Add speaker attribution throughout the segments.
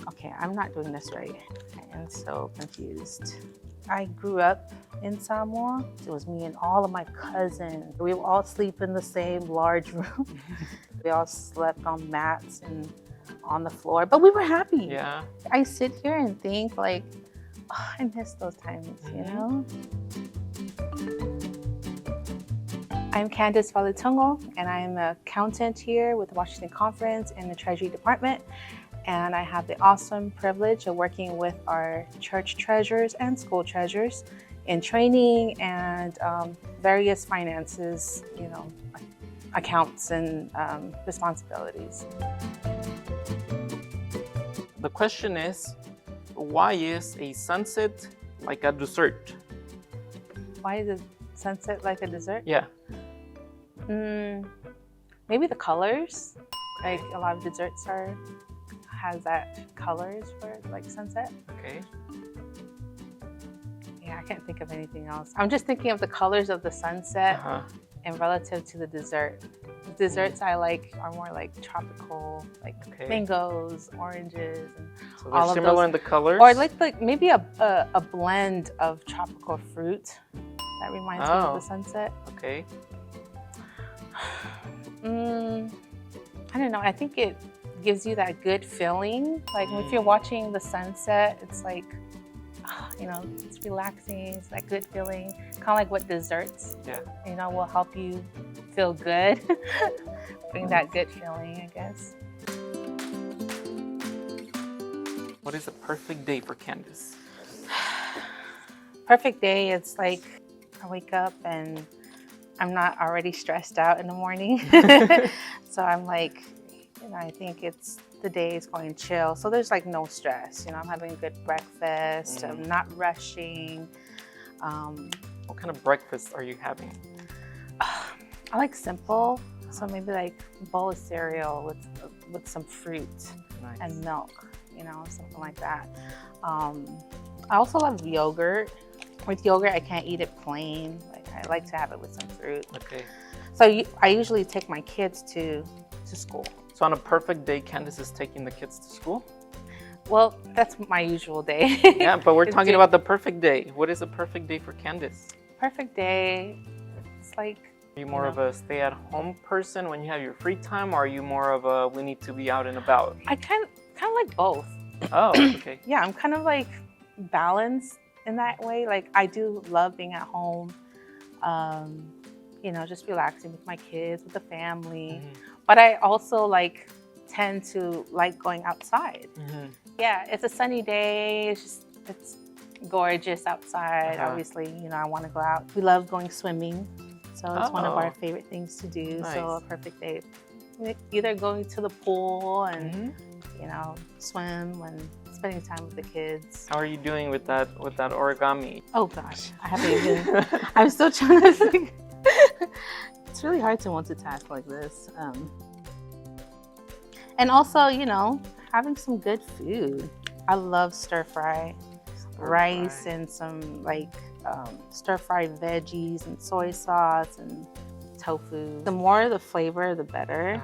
Speaker 1: Okay, I'm not doing this right. I am so confused. I grew up in Samoa. It was me and all of my cousins. We would all sleep in the same large room. We all slept on mats and on the floor, but we were happy.
Speaker 2: Yeah.
Speaker 1: I sit here and think like, oh, I miss those times, you know? I'm Candace Faletogo, and I'm an accountant here with the Washington Conference in the Treasury Department. And I have the awesome privilege of working with our church treasurers and school treasurers in training and various finances, you know, accounts and responsibilities.
Speaker 2: The question is, why is a sunset like a dessert?
Speaker 1: Why is a sunset like a dessert?
Speaker 2: Yeah.
Speaker 1: Maybe the colors. Like a lot of desserts has that colors for like sunset.
Speaker 2: Okay.
Speaker 1: Yeah, I can't think of anything else. I'm just thinking of the colors of the sunset and relative to the dessert. The desserts I like are more like tropical, like mangoes, oranges, and
Speaker 2: so
Speaker 1: all
Speaker 2: they're
Speaker 1: of
Speaker 2: similar
Speaker 1: those.
Speaker 2: in the colors?
Speaker 1: Or like maybe a blend of tropical fruit that reminds me of the sunset.
Speaker 2: Okay.
Speaker 1: I don't know. I think it gives you that good feeling. Like if you're watching the sunset, it's like, you know, it's relaxing. It's that good feeling. Kind of like what desserts, you know, will help you feel good. Bring that good feeling, I guess.
Speaker 2: What is a perfect day for Candace?
Speaker 1: Perfect day, it's like I wake up and I'm not already stressed out in the morning. So I'm like, you know, I think the day is going chill. So there's like no stress. You know, I'm having a good breakfast. I'm not rushing.
Speaker 2: What kind of breakfast are you having?
Speaker 1: I like simple. So maybe like a bowl of cereal with some fruit and milk, you know, something like that. I also love yogurt. With yogurt, I can't eat it plain. Like I like to have it with some fruit.
Speaker 2: Okay.
Speaker 1: So I usually take my kids to school.
Speaker 2: So on a perfect day, Candace is taking the kids to school?
Speaker 1: Well, that's my usual day.
Speaker 2: Yeah, but we're talking about the perfect day. What is a perfect day for Candace?
Speaker 1: Perfect day, it's like...
Speaker 2: Are you more of a stay-at-home person when you have your free time, or are you more of a we need to be out and about?
Speaker 1: I kind of like both.
Speaker 2: Oh, okay.
Speaker 1: Yeah, I'm kind of like balanced in that way. Like I do love being at home, you know, just relaxing with my kids, with the family. But I also like tend to like going outside. Yeah, it's a sunny day. It's gorgeous outside. Obviously, you know, I want to go out. We love going swimming. So it's one of our favorite things to do. Nice. So a perfect day. Either going to the pool and, you know, swim and spending time with the kids.
Speaker 2: How are you doing with that origami?
Speaker 1: Oh gosh, I haven't even, I'm still trying to think. It's really hard to multitask like this. And also, you know, having some good food. I love stir-fry rice and some like stir-fried veggies and soy sauce and tofu. The more the flavor, the better.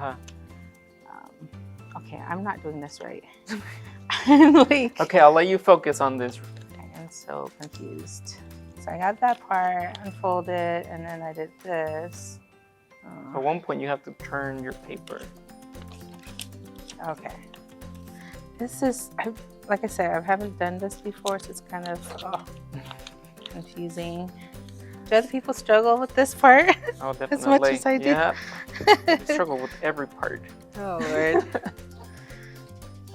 Speaker 1: Okay, I'm not doing this right.
Speaker 2: Okay, I'll let you focus on this.
Speaker 1: I am so confused. So I got that part unfolded, and then I did this.
Speaker 2: At one point, you have to turn your paper.
Speaker 1: Okay. This is, like I said, I haven't done this before, so it's kind of confusing. Do other people struggle with this part?
Speaker 2: Oh, definitely.
Speaker 1: As much as I do?
Speaker 2: Yeah. I struggle with every part.
Speaker 1: Oh, Lord.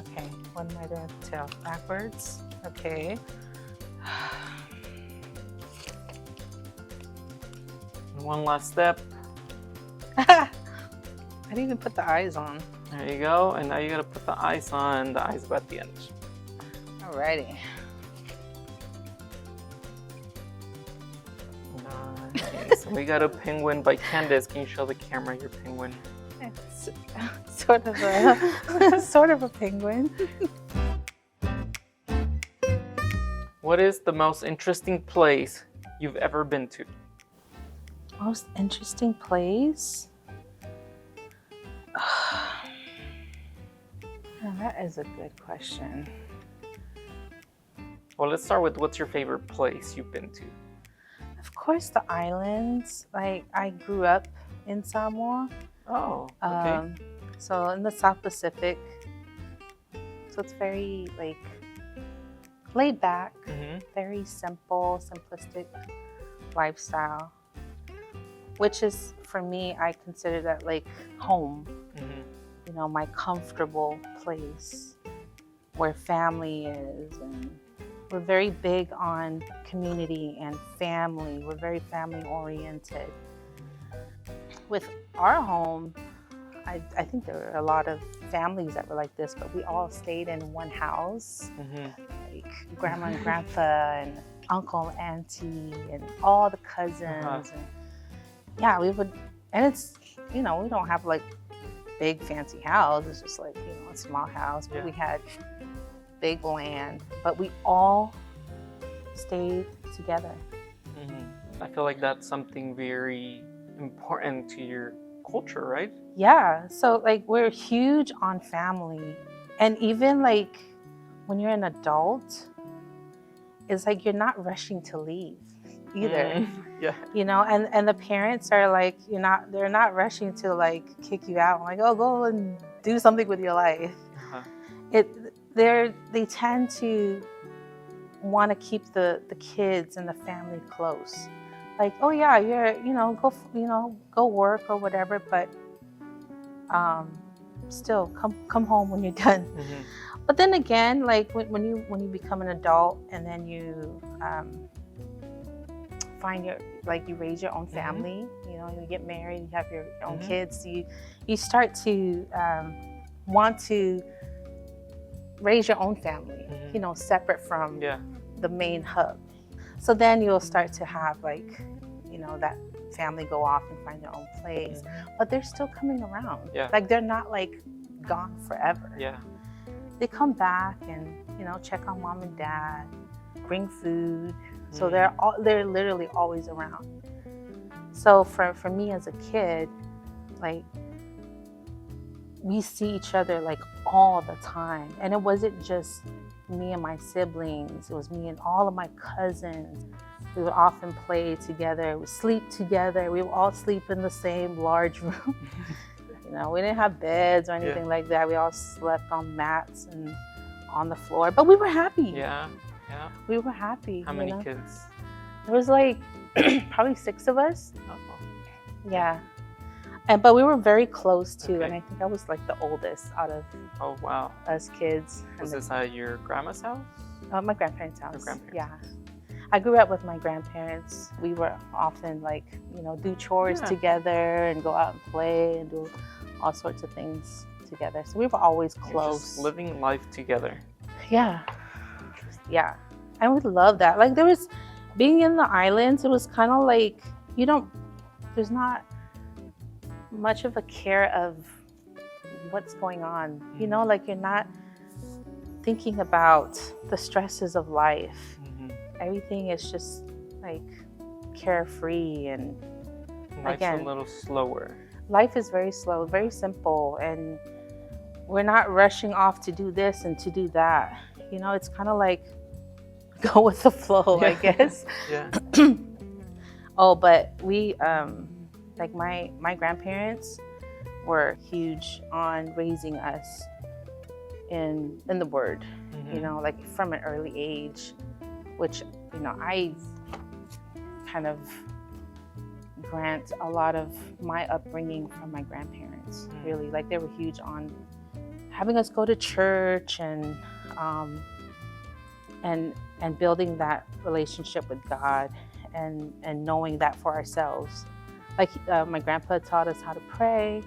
Speaker 1: Okay, what am I doing to tell? Backwards? Okay.
Speaker 2: One last step.
Speaker 1: I didn't even put the eyes on.
Speaker 2: There you go. And now you gotta put the eyes on. The eyes are at the end.
Speaker 1: Alrighty.
Speaker 2: Nice. We got a penguin by Candace. Can you show the camera your penguin?
Speaker 1: It's sort of a penguin.
Speaker 2: What is the most interesting place you've ever been to?
Speaker 1: Most interesting place? Now, that is a good question.
Speaker 2: Well, let's start with what's your favorite place you've been to?
Speaker 1: Of course, the islands. Like, I grew up in Samoa.
Speaker 2: Oh, okay.
Speaker 1: So in the South Pacific. So it's very like laid back, very simple, simplistic lifestyle, which is, for me, I consider that like home, you know, my comfortable place where family is. And we're very big on community and family. We're very family oriented. With our home, I think there were a lot of families that were like this, but we all stayed in one house, like grandma and grandpa and uncle and auntie and all the cousins. And yeah, we would, and it's, you know, we don't have like big fancy house. It's just like, you know, a small house, but we had big land, but we all stayed together.
Speaker 2: I feel like that's something very important to your culture, right?
Speaker 1: Yeah, so like we're huge on family. And even like when you're an adult, it's like you're not rushing to leave either.
Speaker 2: Yeah.
Speaker 1: You know, and the parents are like, they're not rushing to like kick you out. Like, oh, go and do something with your life. They tend to want to keep the kids and the family close. Like, oh yeah, go work or whatever, but still come home when you're done. But then again, like when you become an adult and then you you raise your own family, you know, you get married, you have your own kids, you start to want to raise your own family, you know, separate from the main hub. So then you'll start to have like, you know, that family go off and find their own place, but they're still coming around. Like they're not like gone forever. They come back and, you know, check on mom and dad, bring food. So they're literally always around. So for me as a kid, like we see each other like all the time, and it wasn't just me and my siblings, it was me and all of my cousins. We would often play together, we sleep together, we would all sleep in the same large room. You know, we didn't have beds or anything like that. We all slept on mats and on the floor, but we were happy. We were happy.
Speaker 2: How many kids?
Speaker 1: There was like probably 6 of us. Yeah. But we were very close too, and I think I was like the oldest out of us kids.
Speaker 2: Was this at your grandma's house?
Speaker 1: My grandparents' house. Yeah. I grew up with my grandparents. We were often like, you know, do chores together and go out and play and do all sorts of things together. So we were always close.
Speaker 2: Just living life together.
Speaker 1: Yeah. Yeah. And we love that. Like there was, being in the islands, it was kind of like, there's not much of a care of what's going on. You know, like you're not thinking about the stresses of life. Everything is just like carefree, and
Speaker 2: life's a little slower.
Speaker 1: Life is very slow, very simple, and we're not rushing off to do this and to do that. You know, it's kind of like go with the flow, I guess. Oh, but we like my grandparents were huge on raising us in the Word, you know, like from an early age, which, you know, I kind of grant a lot of my upbringing from my grandparents. Really, like they were huge on having us go to church and building that relationship with God and knowing that for ourselves. Like my grandpa taught us how to pray,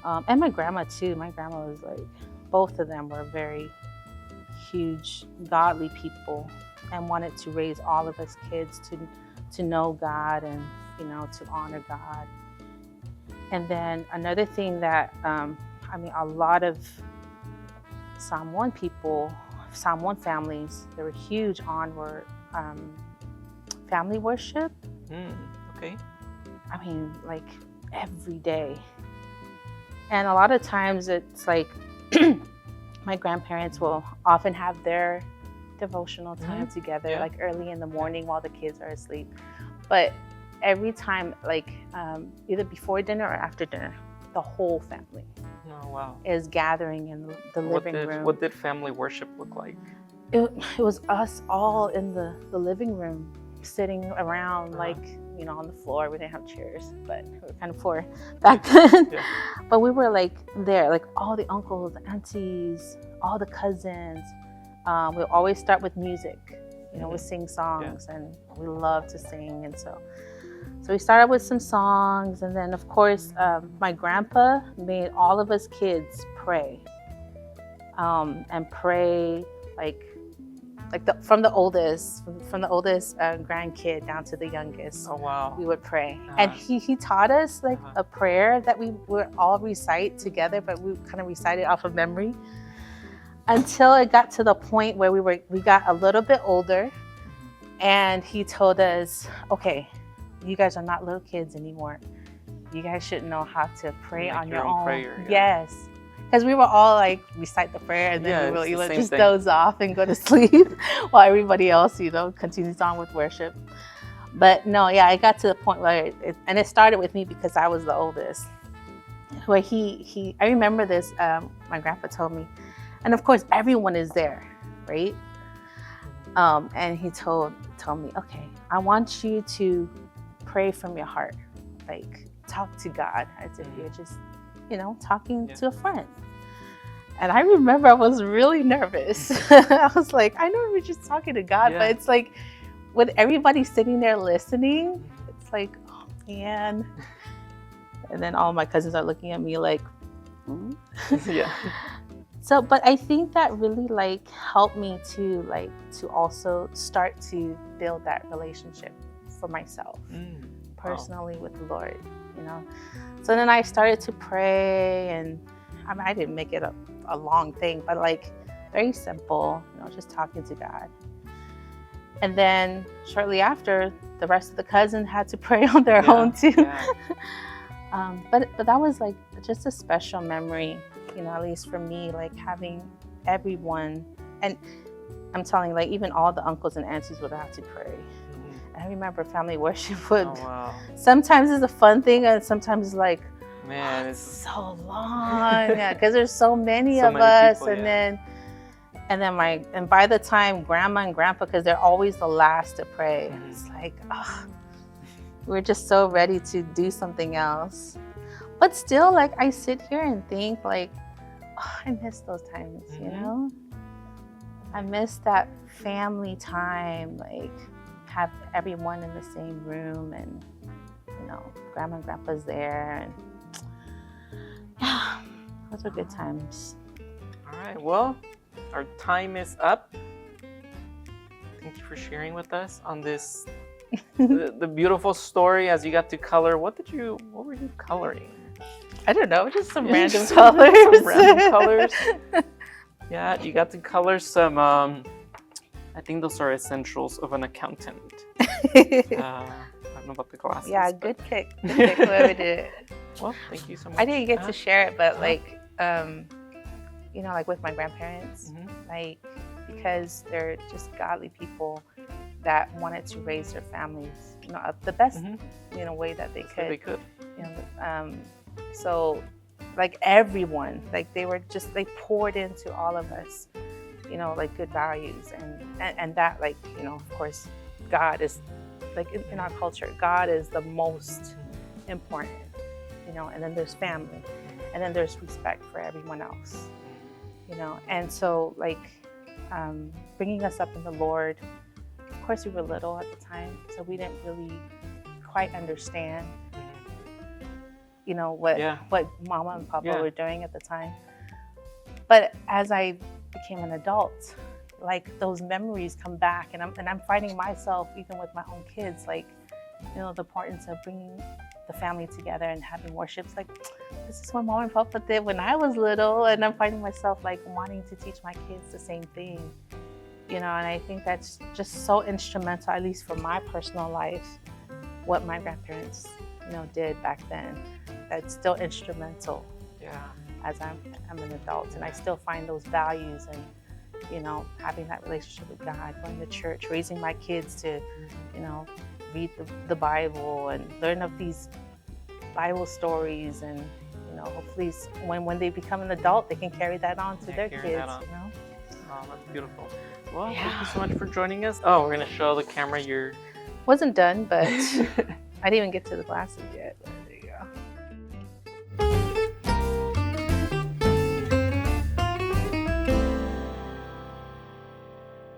Speaker 1: and my grandma too. My grandma was like, both of them were very huge godly people and wanted to raise all of us kids to know God and, you know, to honor God. And then another thing that a lot of Samoan people, Samoan families, they were huge on were family worship.
Speaker 2: Okay.
Speaker 1: I mean, like every day. And a lot of times it's like my grandparents will often have their devotional time together,
Speaker 2: Yeah.
Speaker 1: like early in the morning while the kids are asleep. But every time, like either before dinner or after dinner, the whole family
Speaker 2: Oh, wow.
Speaker 1: is gathering in the living room.
Speaker 2: What did family worship look like?
Speaker 1: It was us all in the living room, sitting around, like, you know, on the floor. We didn't have chairs, but we were kind of poor back then.
Speaker 2: Yeah.
Speaker 1: But we were like there, like all the uncles, the aunties, all the cousins. We'll always start with music. You know, we sing songs, and we love to sing. And so we started with some songs, and then of course my grandpa made all of us kids pray, and pray from the oldest grandkid down to the youngest.
Speaker 2: Oh, wow.
Speaker 1: We would pray, and he taught us like a prayer that we would all recite together, but we kind of recited off of memory until it got to the point where we got a little bit older, and he told us, okay, you guys are not little kids anymore. You guys should know how to pray on your own.
Speaker 2: Prayer,
Speaker 1: Yes. Because we were all like recite the prayer, and then we would just doze off and go to sleep while everybody else, you know, continues on with worship. But no, yeah, I got to the point where it started with me because I was the oldest. Where I remember this, my grandpa told me, and of course everyone is there, right? And he told me, okay, I want you to pray from your heart, like talk to God as if you're just, you know, talking to a friend. And I remember I was really nervous. I was like, I know we're just talking to God, but it's like with everybody sitting there listening, it's like, oh man. And then all my cousins are looking at me like,
Speaker 2: Yeah.
Speaker 1: So, but I think that really like helped me to also start to build that relationship for myself personally with the Lord, you know. So then I started to pray, and I mean, I didn't make it a long thing, but like very simple, you know, just talking to God. And then shortly after, the rest of the cousins had to pray on their own too. Yeah. But that was like just a special memory, you know, at least for me, like having everyone, and I'm telling you, like even all the uncles and aunties would have to pray. I remember family worship would sometimes it's a fun thing, and sometimes it's like,
Speaker 2: man,
Speaker 1: it's so long. Yeah, because there's so many of us, people, and by the time grandma and grandpa, because they're always the last to pray, it's like, we're just so ready to do something else. But still, like I sit here and think like, I miss those times, you know? I miss that family time, like have everyone in the same room, and you know, grandma and grandpa's there, and yeah, those were good times.
Speaker 2: All right, well, our time is up. Thank you for sharing with us on this the beautiful story as you got to color. What were you coloring?
Speaker 1: I don't know, just some random colors.
Speaker 2: Some random colors. Yeah, you got to color some I think those are essentials of an accountant. I don't know about the glasses.
Speaker 1: Yeah, good pick. Good pick, whoever did it.
Speaker 2: Well, thank you so much.
Speaker 1: I didn't get to share it, but like, you know, like with my grandparents, like because they're just godly people that wanted to raise their families, you know, the best, you know, way that they could.
Speaker 2: They could.
Speaker 1: You know, so like everyone, like they poured into all of us, you know, like good values, and that, like, you know, of course, God is like in our culture, God is the most important, you know, and then there's family, and then there's respect for everyone else, you know. And so like bringing us up in the Lord, of course we were little at the time, so we didn't really quite understand, you know, what mama and papa were doing at the time. But as I became an adult, like those memories come back, and I'm finding myself, even with my own kids, like, you know, the importance of bringing the family together and having worships. Like, this is what mom and papa did when I was little, and I'm finding myself like wanting to teach my kids the same thing, you know. And I think that's just so instrumental, at least for my personal life, what my grandparents, you know, did back then. That's still instrumental.
Speaker 2: Yeah.
Speaker 1: as I'm an adult, and I still find those values and, you know, having that relationship with God, going to church, raising my kids to, you know, read the Bible and learn of these Bible stories, and, you know, hopefully when they become an adult, they can carry that on to their kids, you know.
Speaker 2: Oh, that's beautiful. Well, thank you so much for joining us. Oh, we're gonna show the camera your...
Speaker 1: Wasn't done, but I didn't even get to the glasses yet. There you go.